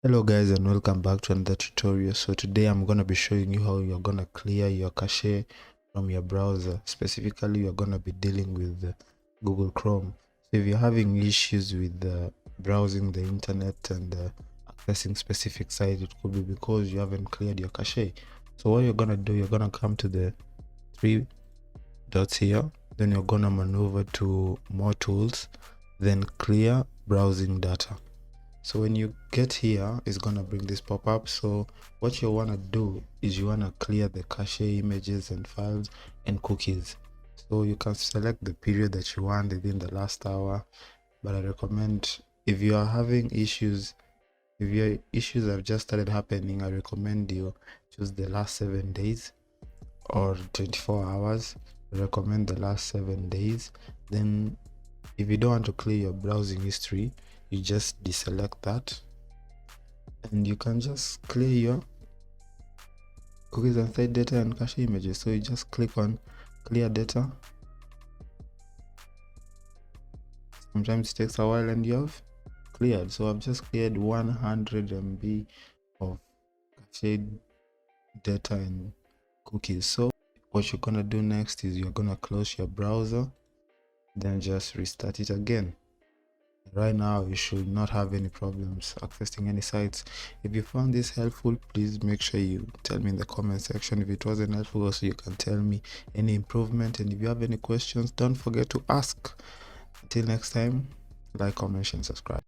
Hello guys, and welcome back to another tutorial. So today I'm going to be showing you how you're going to clear your cache from your browser. Specifically, you're going to be dealing with Google Chrome. So if you're having issues with browsing the internet and accessing specific sites, it could be because you haven't cleared your cache. So what you're going to do, you're going to come to the three dots here, then you're going to maneuver to more tools, then clear browsing data. So when you get here, it's gonna bring this pop-up. So what you want to do is you want to clear the cache images and files and cookies. So you can select the period that you want within the last hour, but I recommend, if you are having issues, if your issues have just started happening, I recommend you choose the last 7 days or 24 hours. I recommend the last 7 days. Then if you don't want to clear your browsing history, you just deselect that and you can just clear your cookies and site data and cache images. So you just click on clear data. Sometimes it takes a while and you have cleared. So I've just cleared 100 MB of cache data and cookies. So what you're gonna do next is you're gonna close your browser, then just restart it again. Right now you should not have any problems accessing any sites. If you found this helpful, please make sure you tell me in the comment section. If it wasn't helpful, also you can tell me any improvement, and if you have any questions, don't forget to ask. Until next time, like, comment, and subscribe.